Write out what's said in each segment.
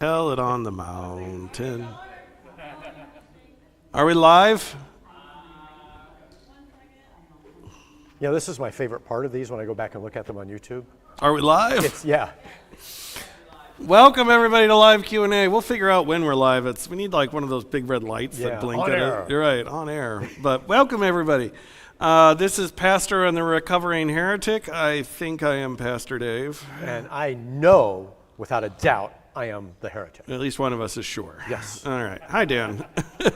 Tell it on the mountain. Are we live? You know, this is my favorite part of these when I go back and look at them on YouTube. Are we live? Yeah. Welcome everybody to live Q&A. We'll figure out when we're live. We need like one of those big red lights that blink on at air. it. You're right, on air. But welcome everybody. This is Pastor and the Recovering Heretic. I think I am Pastor Dave. And I know, without a doubt, I am the heretic. At least one of us is sure. Yes. All right. Hi, Dan.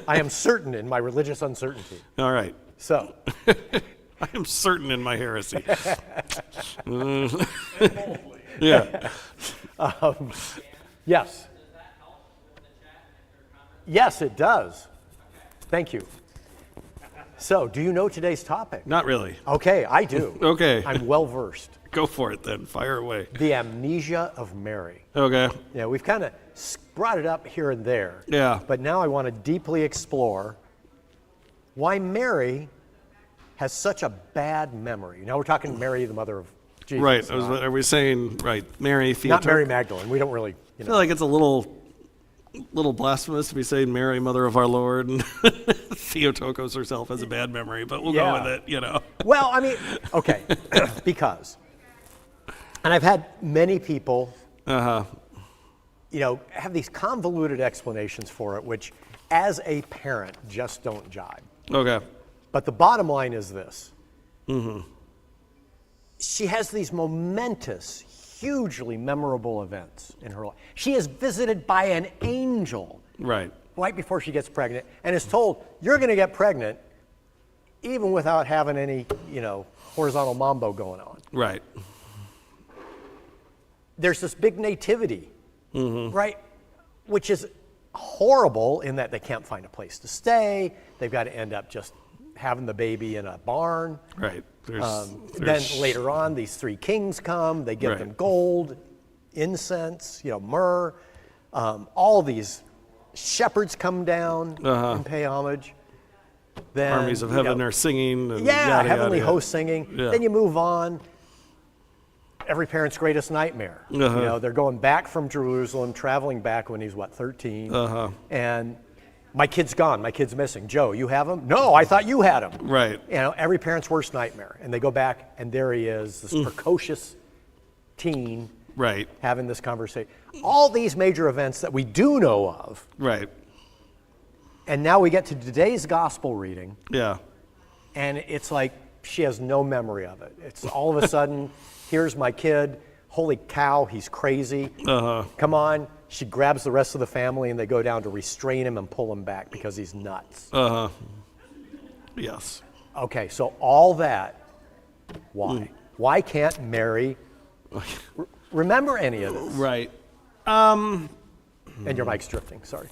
I am certain in my religious uncertainty. All right. So. I am certain in my heresy. Yeah. Yes. Yes, it does. Thank you. So, do you know today's topic? Not really. Okay, I do. Okay. I'm well versed. Go for it then. Fire away. The Amnesia of Mary. Okay. Yeah, we've kind of brought it up here and there. Yeah. But now I want to deeply explore why Mary has such a bad memory. Now we're talking Mary, the mother of Jesus. Right. Are we saying, right, Mary Theotokos? Not Mary Magdalene. We don't really, I feel like it's a little blasphemous to be saying Mary, mother of our Lord, and Theotokos herself has a bad memory, but we'll go with it, you know. Well, I mean, okay, because, and I've had many people, you know, have these convoluted explanations for it, which as a parent just don't jibe. Okay. But the bottom line is this. She has these momentous, hugely memorable events in her life. She is visited by an angel right before she gets pregnant and is told, you're going to get pregnant even without having any, you know, horizontal mambo going on. Right. There's this big nativity, right, which is horrible in that they can't find a place to stay. They've got to end up just having the baby in a barn. Right. Then later on, these three kings come. They give them gold, incense, you know, myrrh. All these shepherds come down and pay homage. Then armies of heaven are singing. And heavenly hosts singing. Yeah. Then you move on. Every parent's greatest nightmare. You know, they're going back from Jerusalem, traveling back when he's 13, and my kid's gone. My kid's missing. Joe, you have him? No, I thought you had him. Right. You know, every parent's worst nightmare. And they go back, and there he is, this precocious teen, having this conversation. All these major events that we do know of. Right. And now we get to today's gospel reading. Yeah. And it's like she has no memory of it. It's all of a sudden, here's my kid. Holy cow, he's crazy. Come on. She grabs the rest of the family and they go down to restrain him and pull him back because he's nuts. Yes. Okay, so all that, why? Why can't Mary remember any of this? Right. And your mic's drifting, sorry.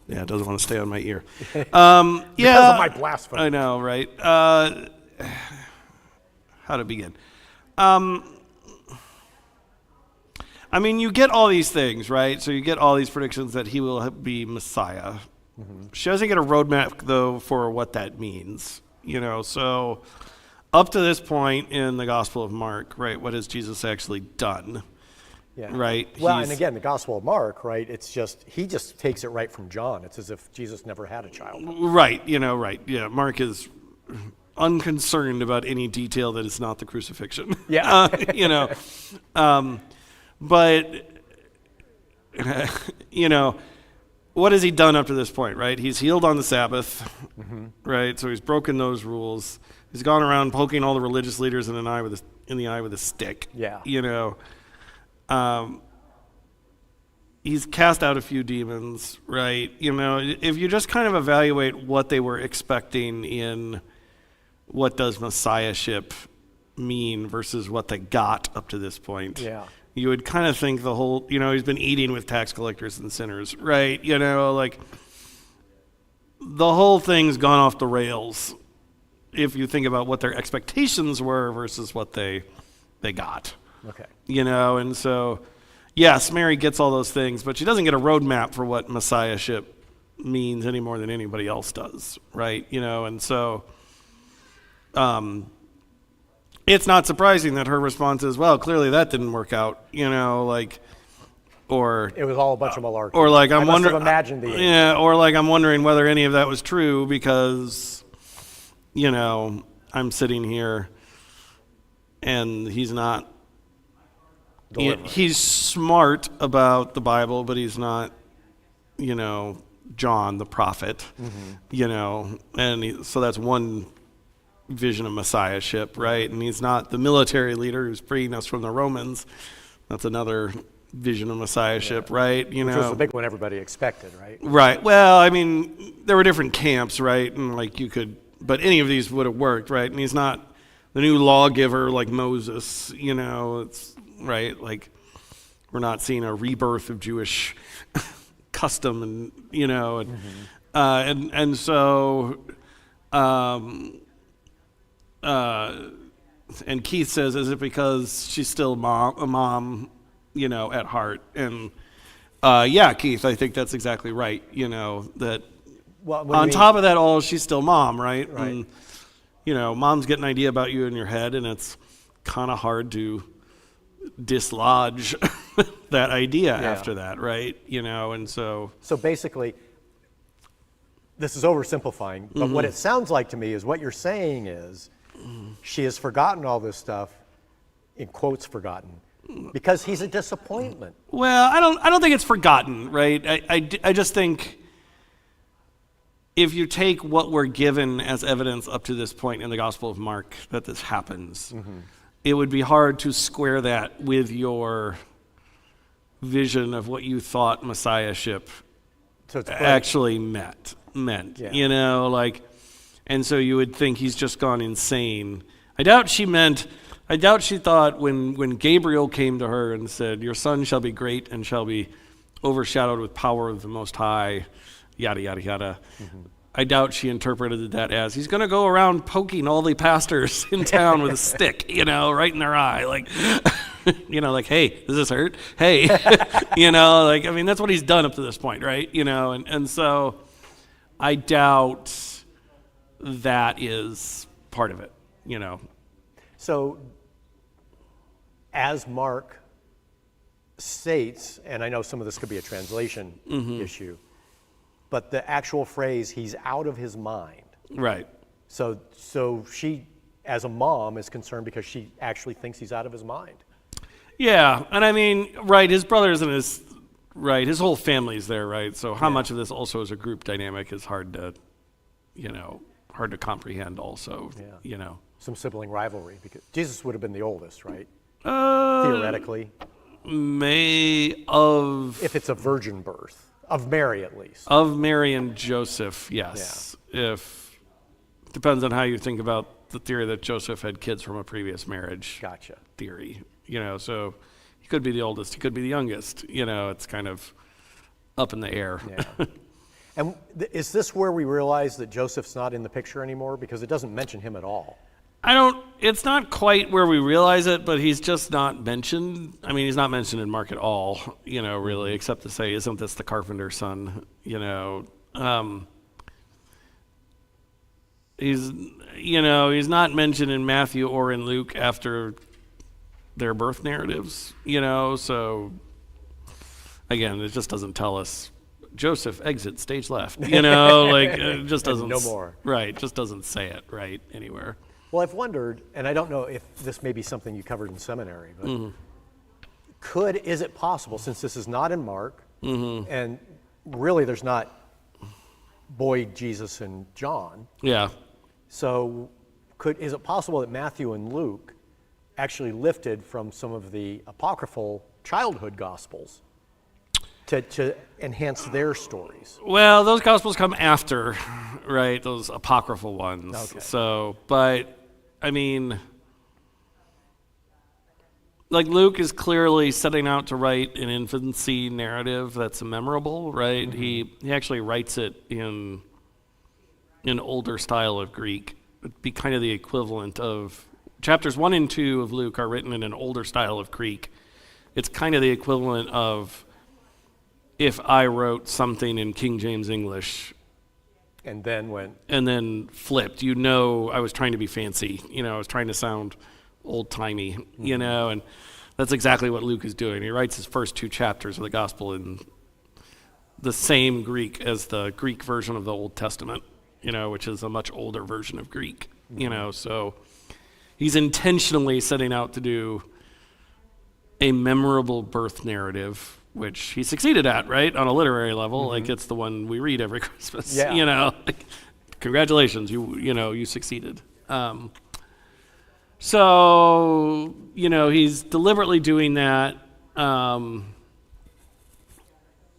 Yeah, it doesn't want to stay on my ear. Because of my blasphemy. I know, right? How to begin? I mean, you get all these things, right? So you get all these predictions that he will be Messiah. She doesn't get a roadmap, though, for what that means. You know, so up to this point in the Gospel of Mark, right, what has Jesus actually done? Yeah. Right? Well, and again, the Gospel of Mark, right, it's just, he just takes it right from John. It's as if Jesus never had a child. Right, you know, right. Yeah, Mark is unconcerned about any detail that is not the crucifixion. Yeah. You know, but, you know, what has he done up to this point, right? He's healed on the Sabbath, right? So he's broken those rules. He's gone around poking all the religious leaders in the eye with a stick. Yeah. You know, he's cast out a few demons, right? You know, if you just kind of evaluate what they were expecting in what does messiahship mean versus what they got up to this point. Yeah. You would kind of think the whole, you know, he's been eating with tax collectors and sinners, right? You know, like the whole thing's gone off the rails if you think about what their expectations were versus what they got. Okay. You know, and so, yes, Mary gets all those things, but she doesn't get a roadmap for what messiahship means any more than anybody else does, right? You know, and so it's not surprising that her response is, well, clearly that didn't work out. You know, like, or It was all a bunch of malarkey. or like I I'm must wondering, have imagined the yeah, or like I'm wondering whether any of that was true because, I'm sitting here, and he's not. He's smart about the Bible, but he's not, John the prophet, and so that's one vision of messiahship, right? And he's not the military leader who's freeing us from the Romans. That's another vision of messiahship, right? Which was the big one everybody expected, right? Right. Well, I mean, there were different camps, right? And like but any of these would have worked, right? And he's not the new lawgiver like Moses, it's right. Like we're not seeing a rebirth of Jewish custom, and and so. And Keith says, is it because she's still a mom, at heart? And yeah, Keith, I think that's exactly right. That on top of that all, she's still mom, right? Right. And, moms get an idea about you in your head, and it's kind of hard to dislodge that idea after that, right? And so. So basically, this is oversimplifying, but what it sounds like to me is what you're saying is she has forgotten all this stuff, in quotes forgotten, because he's a disappointment. Well, I don't think it's forgotten, right? I just think if you take what we're given as evidence up to this point in the Gospel of Mark that this happens, it would be hard to square that with your vision of what you thought messiahship actually meant, and so you would think he's just gone insane. I doubt she thought when Gabriel came to her and said, your son shall be great and shall be overshadowed with power of the Most High, yada, yada, yada. I doubt she interpreted that as he's going to go around poking all the pastors in town with a stick, right in their eye. Like, like, hey, does this hurt? Hey, that's what he's done up to this point, right? And so I doubt that is part of it, So as Mark states, and I know some of this could be a translation issue, but the actual phrase, he's out of his mind. Right. So she, as a mom, is concerned because she actually thinks he's out of his mind. Yeah, and I mean, right, his brothers and his whole family's there, right? So how much of this also is a group dynamic is hard to comprehend also, Some sibling rivalry, because Jesus would have been the oldest, right? Theoretically. If it's a virgin birth. Of Mary, at least. Of Mary and Joseph, yes. Yeah. Depends on how you think about the theory that Joseph had kids from a previous marriage. Gotcha. Theory, so he could be the oldest, he could be the youngest. It's kind of up in the air. Yeah. And is this where we realize that Joseph's not in the picture anymore? Because it doesn't mention him at all. It's not quite where we realize it, but he's just not mentioned. I mean, he's not mentioned in Mark at all, really, except to say, isn't this the carpenter's son? He's not mentioned in Matthew or in Luke after their birth narratives, so again, it just doesn't tell us Joseph exit stage left, it just doesn't. No more. Right, just doesn't say it right anywhere. Well, I've wondered, and I don't know if this may be something you covered in seminary, but is it possible, since this is not in Mark, and really there's not boy Jesus and John. Yeah. So is it possible that Matthew and Luke actually lifted from some of the apocryphal childhood gospels to enhance their stories? Well, those gospels come after, right? Those apocryphal ones. Okay. So, but I mean, like Luke is clearly setting out to write an infancy narrative that's memorable, right? He actually writes it in an older style of Greek. It'd be kind of the equivalent of chapters 1 and 2 of Luke are written in an older style of Greek. It's kind of the equivalent of if I wrote something in King James English and then flipped. I was trying to be fancy. I was trying to sound old-timey, and That's exactly what Luke is doing. He writes his first 2 chapters of the gospel in the same Greek as the Greek version of the Old Testament, which is a much older version of Greek, so he's intentionally setting out to do a memorable birth narrative, which he succeeded at, right? On a literary level, like it's the one we read every Christmas, like, congratulations, you succeeded. So, he's deliberately doing that.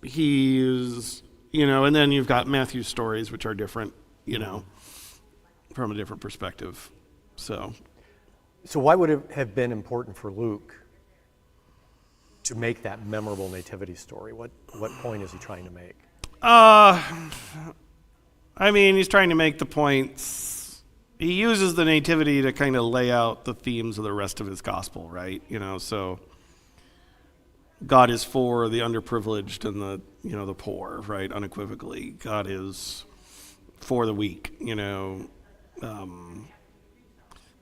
He's, and then you've got Matthew's stories, which are different, from a different perspective. So why would it have been important for Luke to make that memorable nativity story? What point is he trying to make? He's trying to make the points. He uses the nativity to kind of lay out the themes of the rest of his gospel, right? So God is for the underprivileged and the poor, right? Unequivocally. God is for the weak,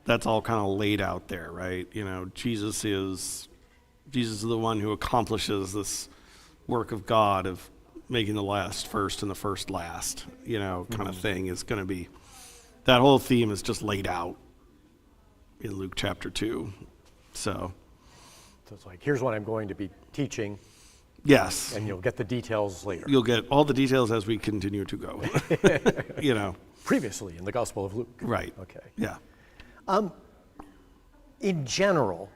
that's all kind of laid out there, right? Jesus is the one who accomplishes this work of God of making the last first and the first last, kind of thing is going to be, that whole theme is just laid out in Luke chapter 2. So it's like, here's what I'm going to be teaching. Yes. And you'll get the details later. You'll get all the details as we continue to go. Previously in the Gospel of Luke. Right. Okay. Yeah. In general,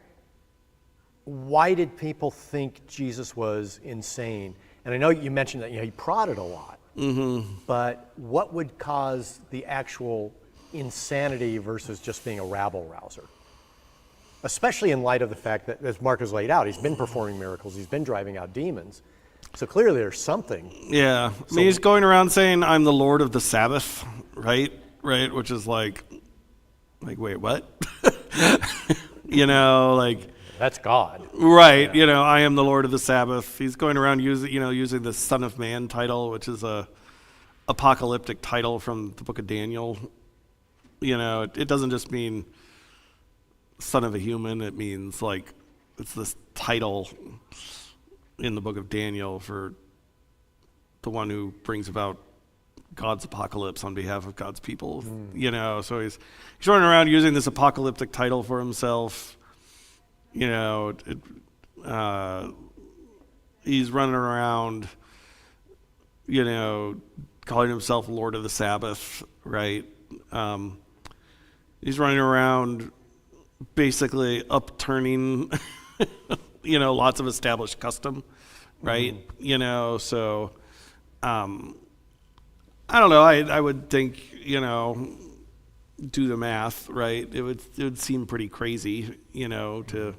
why did people think Jesus was insane? And I know you mentioned that he prodded a lot. But what would cause the actual insanity versus just being a rabble-rouser? Especially in light of the fact that, as Mark has laid out, he's been performing miracles, he's been driving out demons. So clearly there's something. Yeah. He's going around saying, I'm the Lord of the Sabbath, right? Right, which is like wait, what? That's God. Right. Yeah. I am the Lord of the Sabbath. He's going around using the Son of Man title, which is a apocalyptic title from the book of Daniel. It doesn't just mean son of a human. It means it's this title in the book of Daniel for the one who brings about God's apocalypse on behalf of God's people. So he's running around using this apocalyptic title for himself. He's running around, calling himself Lord of the Sabbath, right? He's running around basically upturning, lots of established custom, right? So I don't know. I would think, do the math, right? It would seem pretty crazy, to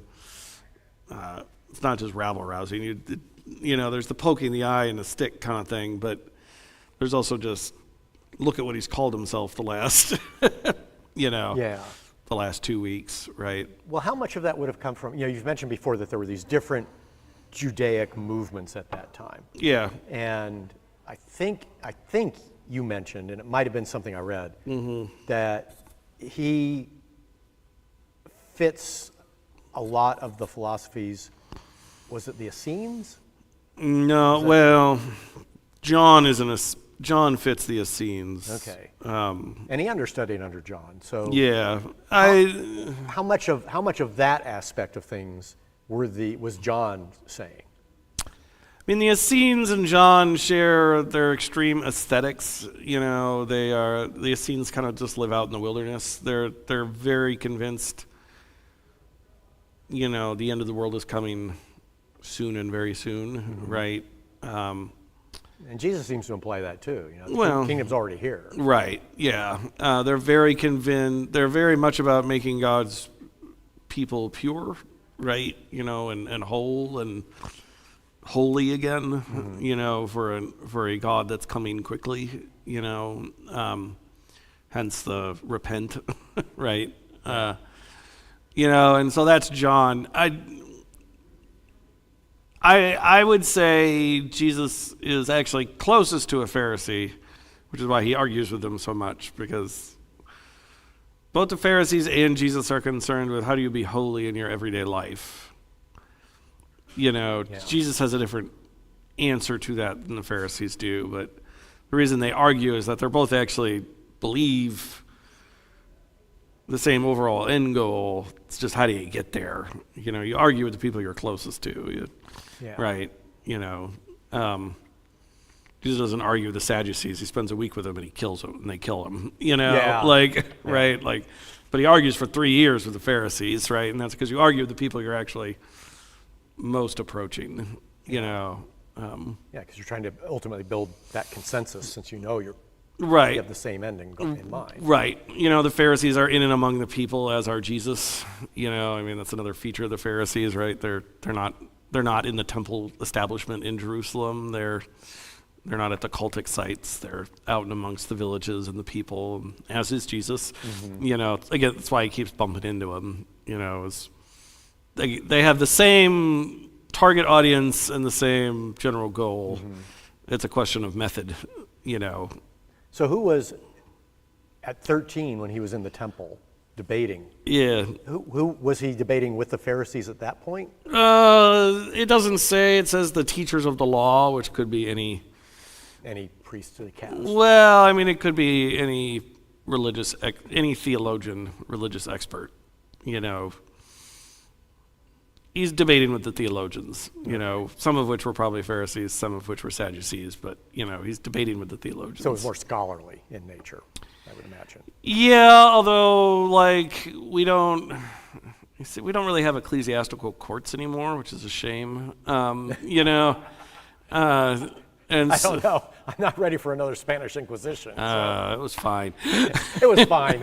it's not just rabble rousing. There's the poking the eye and the stick kind of thing, but there's also just look at what he's called himself the last, the last 2 weeks, right? Well, how much of that would have come from? You've mentioned before that there were these different Judaic movements at that time. Yeah. And I think you mentioned, and it might have been something I read, that he fits a lot of the philosophies. Was it the Essenes? No, well, John fits the Essenes. Okay. And he understudied under John. So yeah, how much of that aspect of things was John saying? The Essenes and John share their extreme aesthetics. The Essenes kind of just live out in the wilderness. They're very convinced, the end of the world is coming soon and very soon, right? And Jesus seems to imply that too. The kingdom's already here. Right, yeah. They're very convinced. They're very much about making God's people pure, right? And whole and holy again, for a God that's coming quickly, hence the repent, right? And so that's John. I would say Jesus is actually closest to a Pharisee, which is why he argues with them so much, because both the Pharisees and Jesus are concerned with how do you be holy in your everyday life. Jesus has a different answer to that than the Pharisees do, but the reason they argue is that they're both actually believe the same overall end goal. It's just how do you get there? You argue with the people you're closest to, right? Jesus doesn't argue with the Sadducees. He spends a week with them and he kills them, and they kill him. Right? But he argues for 3 years with the Pharisees, right? And that's because you argue with the people you're actually most approaching. Because you're trying to ultimately build that consensus, since you're right. You have the same ending in mind. Right. The Pharisees are in and among the people, as are Jesus. That's another feature of the Pharisees, right? They're not in the temple establishment in Jerusalem. They're not at the cultic sites. They're out and amongst the villages and the people, as is Jesus. Again, that's why he keeps bumping into them. They have the same target audience and the same general goal. It's a question of method, So who was at 13 when he was in the temple debating? Yeah. Who was he debating with the Pharisees at that point? It doesn't say. It says the teachers of the law, which could be any priest to the caste. Well, it could be any theologian, religious expert. He's debating with the theologians, some of which were probably Pharisees, some of which were Sadducees, but, he's debating with the theologians. So it's more scholarly in nature, I would imagine. Yeah, although, we don't really have ecclesiastical courts anymore, which is a shame, and I don't know. I'm not ready for another Spanish Inquisition. It was fine. It was fine.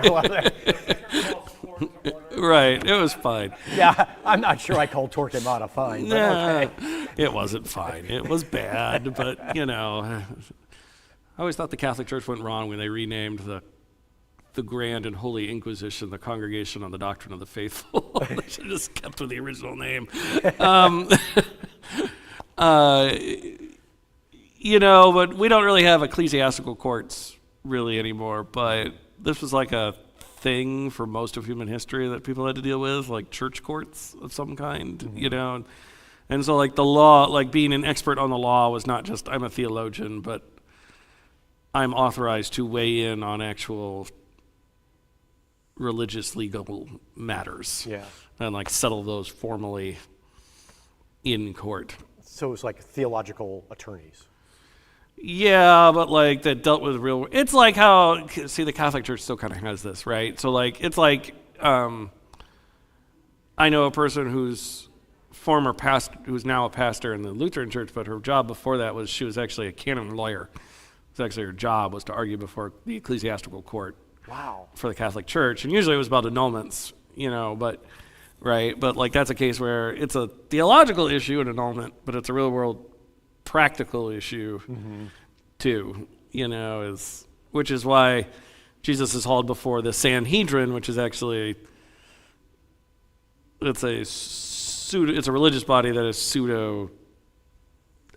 Right, it was fine. Yeah, I'm not sure I called Torquemada fine, but okay. It wasn't fine. It was bad, but, I always thought the Catholic Church went wrong when they renamed the Grand and Holy Inquisition the Congregation on the Doctrine of the Faithful. They should have just kept with the original name. But we don't really have ecclesiastical courts really anymore, but this was like a thing for most of human history that people had to deal with, like church courts of some kind, and so the law, being an expert on the law was not just I'm a theologian, but I'm authorized to weigh in on actual religious legal matters and settle those formally in court. So it was like theological attorneys. Yeah, but that dealt with real. It's like how the Catholic Church still kind of has this, right? So it's I know a person who's now a pastor in the Lutheran Church, but her job before that was she was actually a canon lawyer. It was actually her job was to argue before the ecclesiastical court. Wow. For the Catholic Church, and usually it was about annulments, but right, but that's a case where it's a theological issue, an annulment, but it's a real world practical issue too, which is why Jesus is hauled before the Sanhedrin, which is actually it's a religious body that is pseudo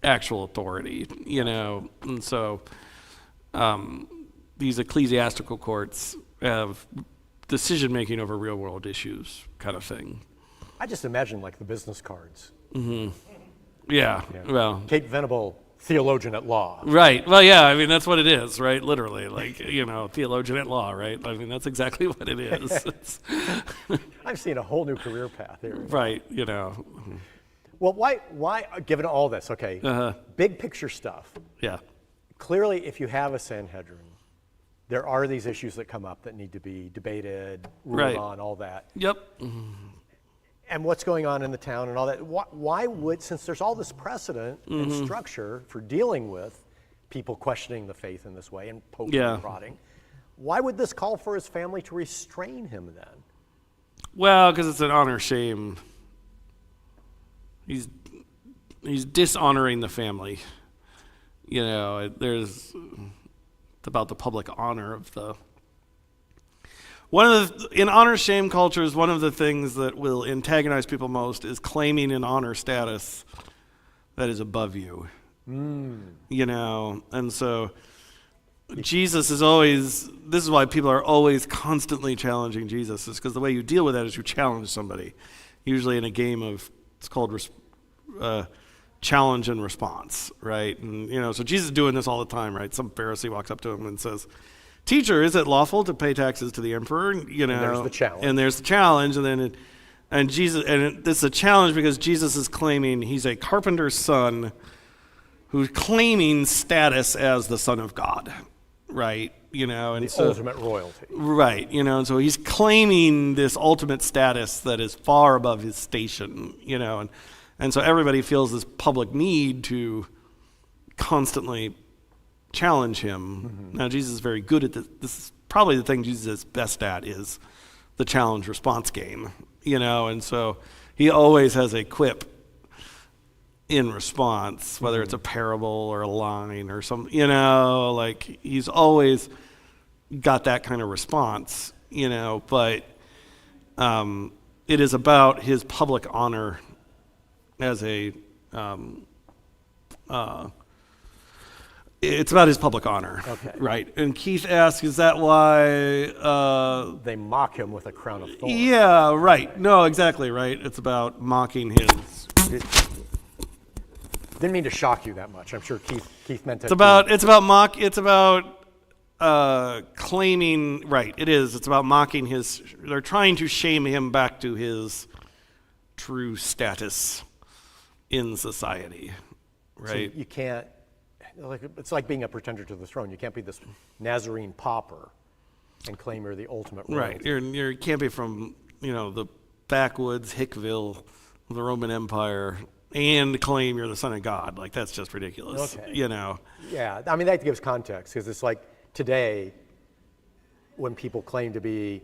actual authority, and so these ecclesiastical courts have decision making over real world issues kind of thing. I just imagine the business cards. Yeah. Well, Kate Venable, theologian at law. Right. Well, yeah. That's what it is, right? Literally, theologian at law, right? That's exactly what it is. I've seen a whole new career path here. Right. Well, why? Given all this, okay, big picture stuff. Yeah. Clearly, if you have a Sanhedrin, there are these issues that come up that need to be debated, ruled on, all that. Yep. And what's going on in the town and all that. Why would, since there's all this precedent and structure for dealing with people questioning the faith in this way and poking and prodding, why would this call for his family to restrain him then? Well, because it's an honor shame. He's dishonoring the family. It's about the public honor of the. In honor shame cultures, one of the things that will antagonize people most is claiming an honor status that is above you. And so Jesus is always, this is why people are always constantly challenging Jesus, is because the way you deal with that is you challenge somebody, usually in a game of, it's called challenge and response, right? And, so Jesus is doing this all the time, right? Some Pharisee walks up to him and says, "Teacher, is it lawful to pay taxes to the emperor?" And there's the challenge. And there's the challenge, and then this is a challenge because Jesus is claiming he's a carpenter's son who's claiming status as the Son of God, right? And the ultimate royalty. Right, and so he's claiming this ultimate status that is far above his station, and so everybody feels this public need to constantly challenge him. Now, Jesus is very good at this. This is probably the thing Jesus is best at, is the challenge response game, and so he always has a quip in response, whether it's a parable or a line or some, like he's always got that kind of response, but it is about his public honor as it's about his public honor, okay. Right? And Keith asks, is that why they mock him with a crown of thorns? Yeah, right. No, exactly, right. It's about mocking his. Didn't mean to shock you that much. I'm sure Keith meant to. It's about claiming, right, it is. It's about mocking his. They're trying to shame him back to his true status in society, right? So you can't. It's like being a pretender to the throne. You can't be this Nazarene pauper and claim you're the ultimate royalty. Right. You can't be from the backwoods Hickville of the Roman Empire and claim you're the Son of God. Like, that's just ridiculous. Okay. Yeah, I mean, that gives context, because it's like today when people claim to be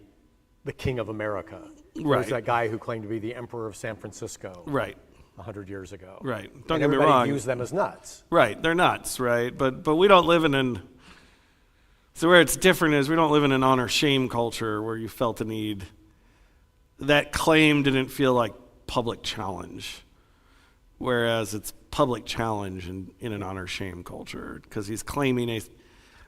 the King of America. Right. There's that guy who claimed to be the Emperor of San Francisco. Right. 100 years ago. Right. Don't get me wrong. Use them as nuts. Right. They're nuts, right? But we don't live so where it's different is we don't live in an honor shame culture where you felt the need. That claim didn't feel like public challenge. Whereas it's public challenge in an honor shame culture, because he's claiming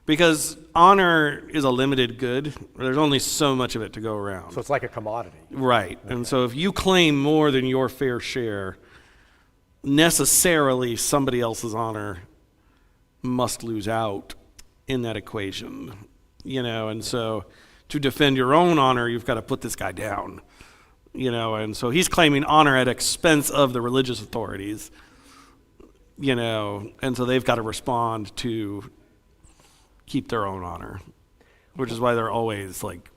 because honor is a limited good. There's only so much of it to go around. So it's like a commodity. Right. Okay. And so if you claim more than your fair share, necessarily somebody else's honor must lose out in that equation, and so to defend your own honor, you've got to put this guy down, and so he's claiming honor at expense of the religious authorities, and so they've got to respond to keep their own honor, which is why they're always like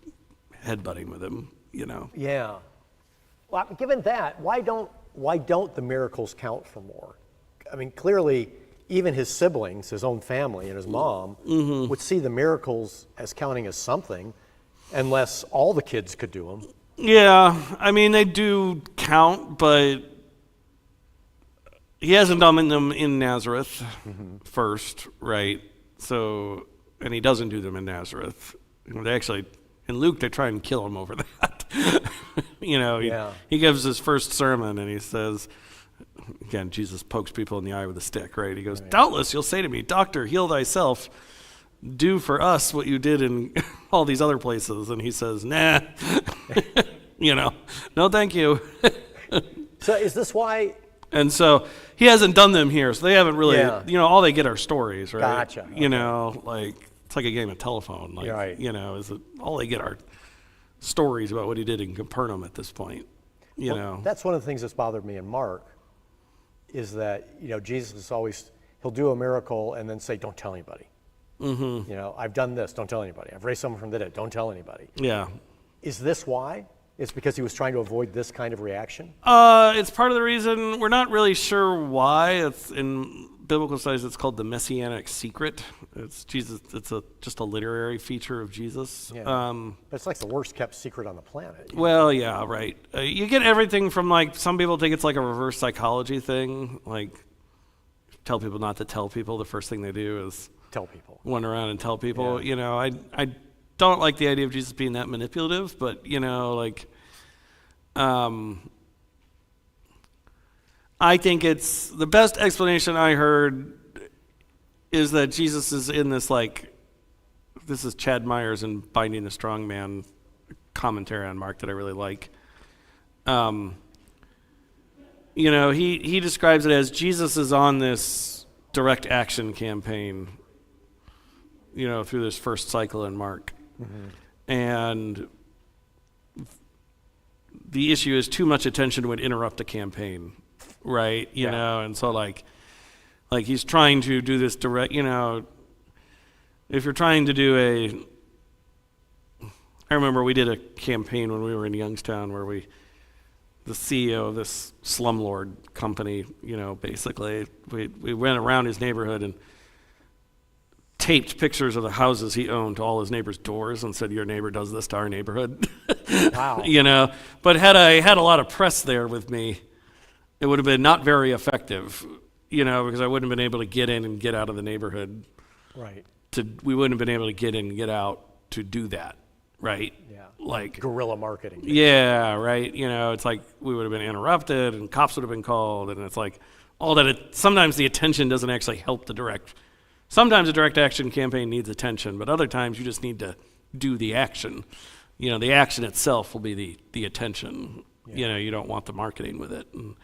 headbutting with him, Yeah. Well, given that, why don't the miracles count for more? I mean, clearly, even his siblings, his own family and his mom, would see the miracles as counting as something, unless all the kids could do them. Yeah, I mean, they do count, but he hasn't done them in Nazareth first, right? So, and he doesn't do them in Nazareth. They actually, in Luke, they try and kill him over that. He gives his first sermon and he says, again, Jesus pokes people in the eye with a stick, right? He goes, "Doubtless you'll say to me, 'Doctor, heal thyself. Do for us what you did in all these other places.'" And he says, "Nah, no, thank you." So is this why? And so he hasn't done them here, so they haven't really, all they get are stories, right? Gotcha. Okay. It's like a game of telephone. Like, right. All they get are stories about what he did in Capernaum at this point. That's one of the things that's bothered me in Mark, is that Jesus is always, he'll do a miracle and then say, "Don't tell anybody." I've done this, don't tell anybody. I've raised someone from the dead, don't tell anybody. Yeah. Is this why? It's because he was trying to avoid this kind of reaction? It's part of the reason. We're not really sure why. It's in biblical studies, it's called the messianic secret. It's Jesus. It's just a literary feature of Jesus. Yeah. But it's like the worst kept secret on the planet. Well, yeah, right. You get everything from, like, some people think it's like a reverse psychology thing. Like, tell people not to tell people. The first thing they do is tell people. Went around and tell people. Yeah. I don't like the idea of Jesus being that manipulative, but I think it's the best explanation I heard is that Jesus is in this, this is Chad Myers in Binding the Strong Man commentary on Mark that I really like. he describes it as Jesus is on this direct action campaign, through this first cycle in Mark. Mm-hmm. And the issue is too much attention would interrupt the campaign, right? You know, and so like he's trying to do this direct, if you're trying to do I remember we did a campaign when we were in Youngstown where the CEO of this slumlord company, basically, we went around his neighborhood and taped pictures of the houses he owned to all his neighbors' doors and said, your neighbor does this to our neighborhood. Wow. But had I had a lot of press there with me, it would have been not very effective, because I wouldn't have been able to get in and get out of the neighborhood. Right. We wouldn't have been able to get in and get out to do that, right? Yeah. Like guerrilla marketing. Yeah, right. It's like we would have been interrupted and cops would have been called, and it's like all that. Sometimes the attention doesn't actually help the direct. Sometimes a direct action campaign needs attention, but other times you just need to do the action. The action itself will be the attention. Yeah. You don't want the marketing with it. And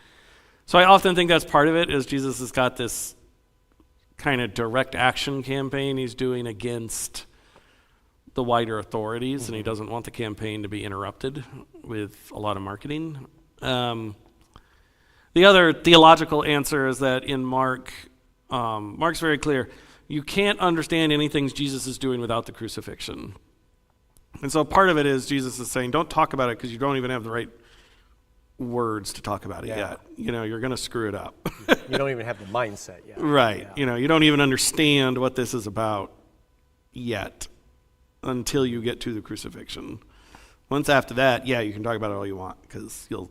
so I often think that's part of it, is Jesus has got this kind of direct action campaign he's doing against the wider authorities, and he doesn't want the campaign to be interrupted with a lot of marketing. The other theological answer is that in Mark, Mark's very clear, you can't understand anything Jesus is doing without the crucifixion. And so part of it is Jesus is saying, don't talk about it because you don't even have the right words to talk about it yet. You're going to screw it up. You don't even have the mindset yet. Right. Yeah. You don't even understand what this is about yet until you get to the crucifixion. Once after that, you can talk about it all you want because it'll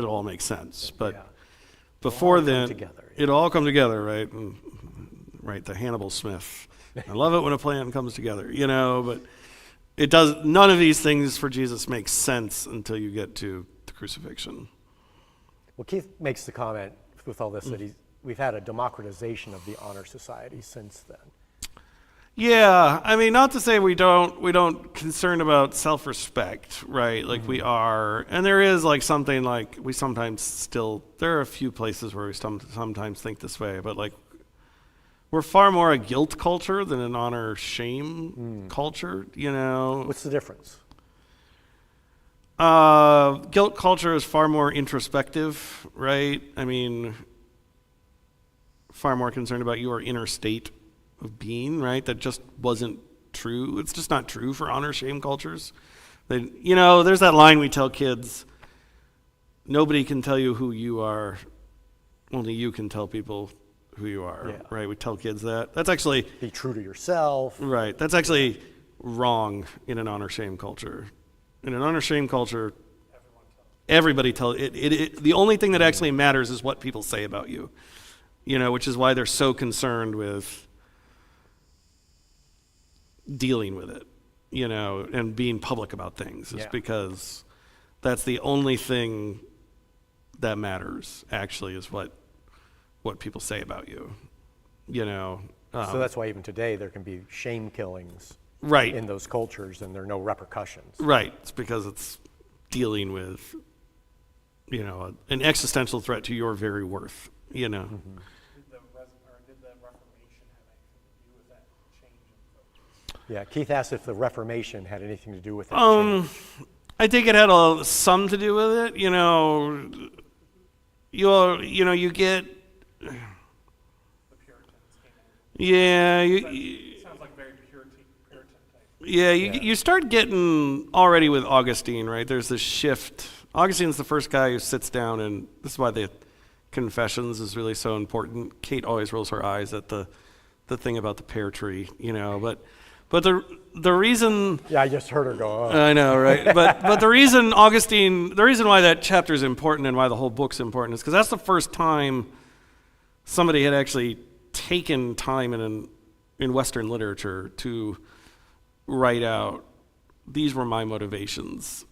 all make sense. But before then, it'll all come together, right? Right, the Hannibal Smith. I love it when a plan comes together, but it does. None of these things for Jesus make sense until you get to the crucifixion. Well, Keith makes the comment with all this that we've had a democratization of the honor society since then. Yeah, I mean, not to say we don't concerned about self-respect, right? Like we are, and there is like something like we sometimes still. There are a few places where we sometimes think this way, but like we're far more a guilt culture than an honor-shame culture. What's the difference? Guilt culture is far more introspective, right? I mean, far more concerned about your inner state of being, right? That just wasn't true. It's just not true for honor-shame cultures. There's that line we tell kids, nobody can tell you who you are, only you can tell people who you are, right? We tell kids that. That's actually... Be true to yourself. Right. That's actually wrong in an honor-shame culture. In an honor-shame culture, everybody tells... The only thing that actually matters is what people say about you, which is why they're so concerned with dealing with it, and being public about things. It's because that's the only thing that matters, actually, is what people say about you, So that's why even today there can be shame killings right in those cultures and there are no repercussions. Right. It's because it's dealing with, an existential threat to your very worth, Did the Reformation have anything to do with that change in focus? Yeah, Keith asked if the Reformation had anything to do with that change. I think it had some to do with it. You get... The Puritans came in. Sounds like very Puritan type. Yeah, you start getting already with Augustine, right? There's this shift. Augustine's the first guy who sits down, and this is why the Confessions is really so important. Kate always rolls her eyes at the thing about the pear tree, but the reason... Yeah, I just heard her go, oh. I know, right? But the reason why that chapter is important and why the whole book's important is because that's the first time somebody had actually taken time in Western literature to write out, these were my motivations,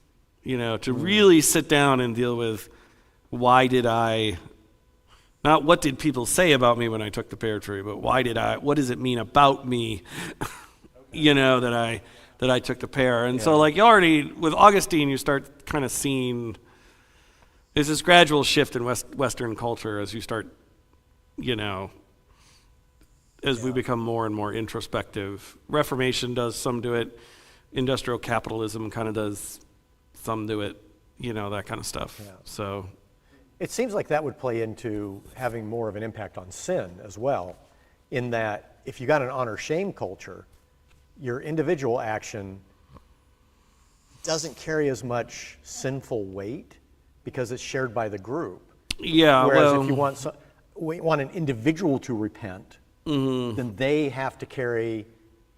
to really sit down and deal with why did I, not what did people say about me when I took the pear tree, but what does it mean about me, that I took the pear. And so like you already, with Augustine, you start kind of seeing There's this gradual shift in Western culture as you start, as we become more and more introspective. Reformation does some to it. Industrial capitalism kind of does some to it, that kind of stuff. Yeah. So It seems like that would play into having more of an impact on sin as well, in that if you got an honor-shame culture, your individual action doesn't carry as much sinful weight because it's shared by the group. yeah, Whereas well, if you want an individual to repent, then they have to carry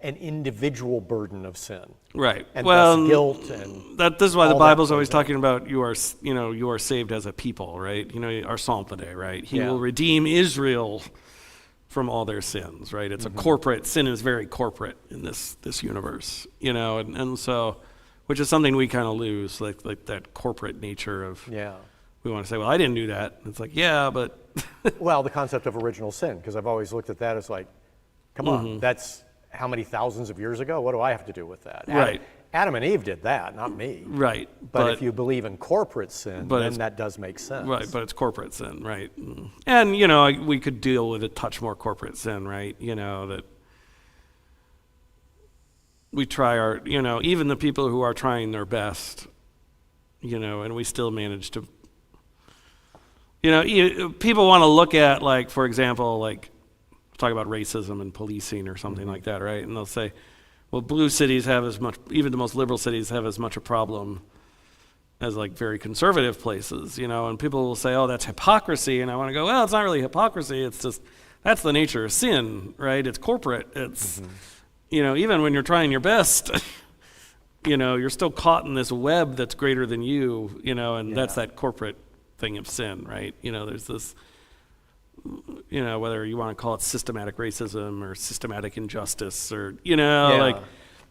an individual burden of sin. right. And well, thus guilt and this is why the all that Bible's plays always in. talking about you are saved as a people, right? Our Psalm today, right? He Yeah. will redeem Israel from all their sins, right? It's a corporate, sin is very corporate in this universe, and so, which is something we kind of lose, like that corporate nature of, Yeah. we want to say, well, I didn't do that. It's like, yeah, but Well, the concept of original sin, because I've always looked at that as like, come on, that's how many thousands of years ago? What do I have to do with that? Right. Adam and Eve did that, not me. right. But if you believe in corporate sin, but then it's- that does make sense. Right, but it's corporate sin, right? And, we could deal with a touch more corporate sin, right? That we try even the people who are trying their best, and we still manage to, people want to look at, like, for example, like, talk about racism and policing or something like that, right? And they'll say, well, blue cities have as much, even the most liberal cities have as much a problem as like very conservative places, and people will say, oh, that's hypocrisy. And I want to go, well, it's not really hypocrisy. It's just, that's the nature of sin, right? It's corporate. It's, even when you're trying your best, you're still caught in this web that's greater than you, and that's that corporate thing of sin, right? There's this, whether you want to call it systematic racism or systematic injustice or, like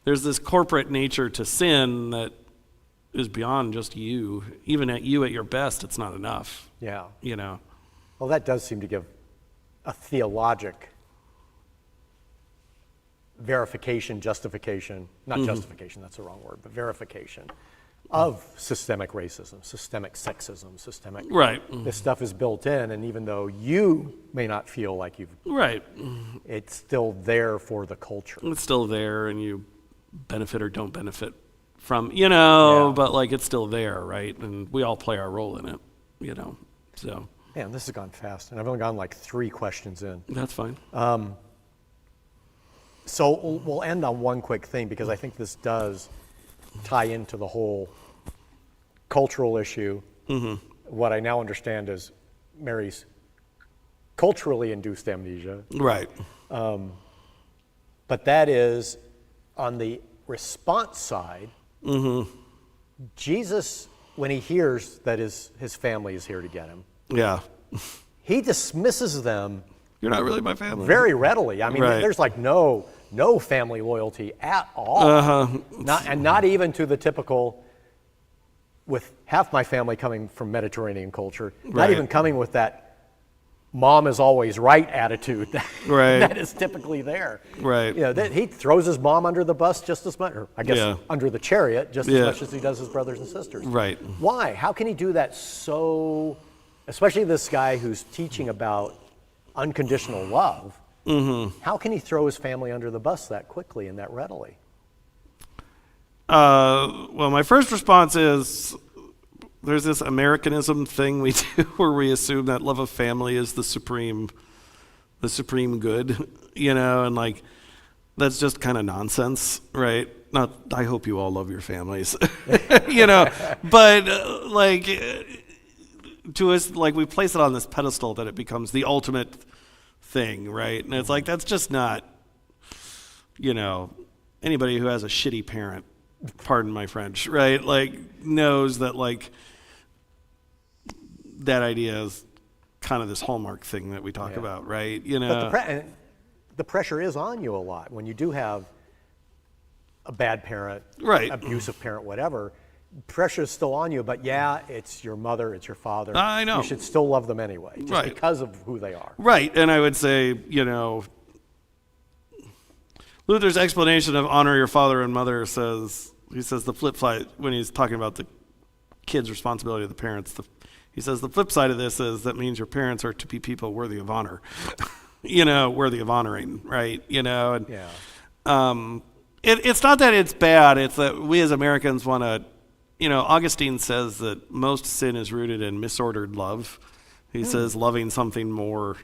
there's this corporate nature to sin that is beyond just you. Even at your best, it's not enough. Yeah. You know. Well, that does seem to give a theologic verification, justification, not justification, that's the wrong word, but verification of systemic racism, systemic sexism, systemic. Right. This stuff is built in, and even though you may not feel like you've, Right. it's still there for the culture. It's still there, and you benefit or don't benefit from, but like it's still there, right? And we all play our role in it, so. Man, this has gone fast, and I've only gone like 3 questions in. That's fine. So we'll end on one quick thing, because I think this does tie into the whole cultural issue. What I now understand is Mary's culturally induced amnesia. Right. But that is on the response side. Jesus, when he hears that his family is here to get him, Yeah. he dismisses them You're not really my family. very readily. I mean, Right. there's like no family loyalty at all. Not even to the typical, with half my family coming from Mediterranean culture, not Right. even coming with that mom is always right attitude Right. that is typically there. Right. He throws his mom under the bus just as much, or I guess Yeah. under the chariot just Yeah. as much as he does his brothers and sisters. Right. Why? How can he do that so, especially this guy who's teaching about unconditional love, how can he throw his family under the bus that quickly and that readily? Well, my first response is there's this Americanism thing we do where we assume that love of family is the supreme good, and like that's just kind of nonsense, right? Not, I hope you all love your families, but to us, like we place it on this pedestal that it becomes the ultimate thing, right? And it's like that's just not, anybody who has a shitty parent, pardon my French, right? Like knows that like that idea is kind of this hallmark thing that we talk about, right? But the pressure is on you a lot when you do have a bad parent, Right. abusive parent, whatever. Pressure is still on you, but yeah, it's your mother, it's your father. I know. You should still love them anyway, just Right. because of who they are. Right, and I would say, Luther's explanation of honor your father and mother says the flip side when he's talking about the kid's responsibility to the parents. He says the flip side of this is that means your parents are to be people worthy of honor, worthy of honoring, right? And Yeah. it's not that it's bad. It's that we as Americans want to, Augustine says that most sin is rooted in misordered love. He says loving something more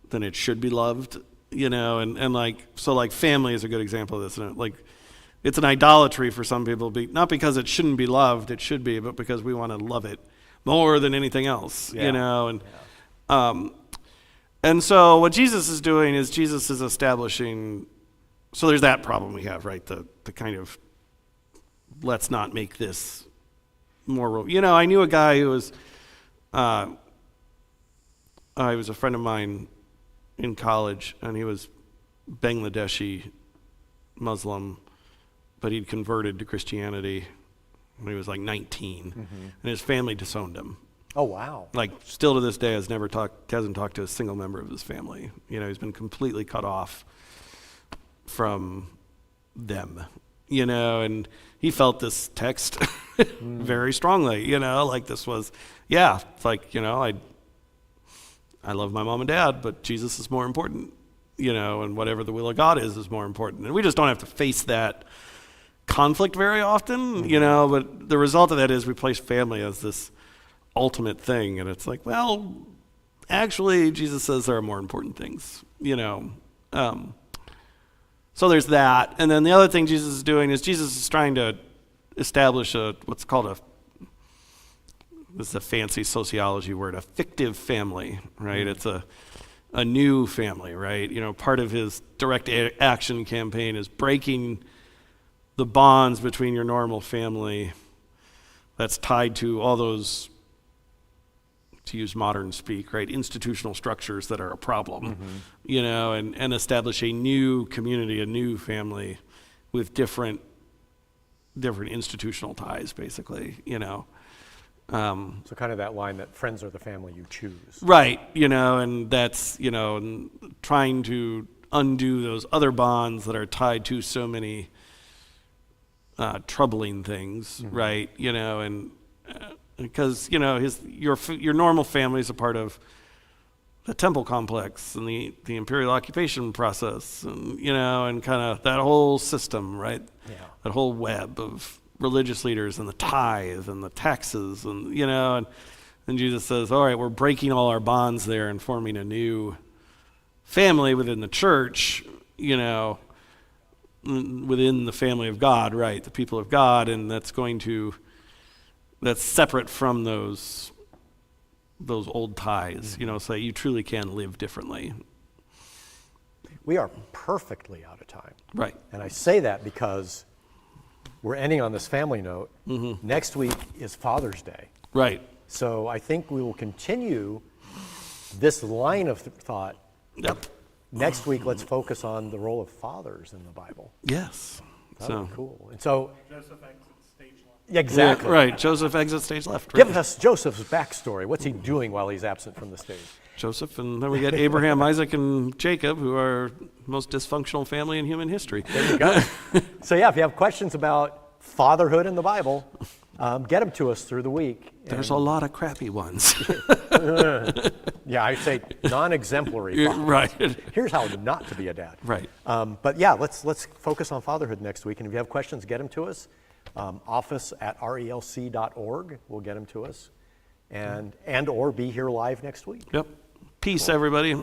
than it should be loved, and like family is a good example of this. And like, it's an idolatry for some people, not because it shouldn't be loved, it should be, but because we want to love it more than anything else, and so what Jesus is doing is Jesus is establishing. So there's that problem we have, right? The kind of, let's not make this more. I knew a guy who was, he was a friend of mine in college, and he was Bangladeshi Muslim, but he'd converted to Christianity when he was like 19, and his family disowned him. Oh, wow. Like, still to this day, hasn't talked to a single member of his family. He's been completely cut off from them, and he felt this text very strongly, like this was, it's like, I love my mom and dad, but Jesus is more important, and whatever the will of God is more important. And we just don't have to face that conflict very often, but the result of that is we place family as this ultimate thing. And it's like, well, actually, Jesus says there are more important things, So there's that. And then the other thing Jesus is doing is Jesus is trying to establish what's called this is a fancy sociology word, a fictive family, right? It's a new family, right? Part of his direct action campaign is breaking the bonds between your normal family that's tied to all those, to use modern speak, right, institutional structures that are a problem, and establish a new community, a new family with different institutional ties, basically, So kind of that line that friends are the family you choose. Right, and that's, and trying to undo those other bonds that are tied to so many troubling things, right, and because, your normal family is a part of the temple complex and the imperial occupation process, and, and kind of that whole system, right, that whole web of religious leaders and the tithe and the taxes, and and Jesus says, all right, we're breaking all our bonds there and forming a new family within the church, within the family of God, right, the people of God, and that's separate from those old ties, so that you truly can live differently. We are perfectly out of time. Right. And I say that because we're ending on this family note. Next week is Father's Day. Right. So I think we will continue this line of thought. Yep. Next week, let's focus on the role of fathers in the Bible. Yes. That'd be cool. And so, Joseph exits stage left. exactly. Right. Joseph exits stage left. Give us Joseph's backstory. What's he doing while he's absent from the stage? Joseph, and then we get Abraham, Isaac, and Jacob, who are the most dysfunctional family in human history. There you go. So yeah, if you have questions about fatherhood in the Bible, get them to us through the week. There's a lot of crappy ones. Yeah, I say non-exemplary fathers. Right. Here's how not to be a dad. Right. But yeah, let's focus on fatherhood next week. And if you have questions, get them to us. Office@relc.org will get them to us. And or be here live next week. Yep. Peace, everybody.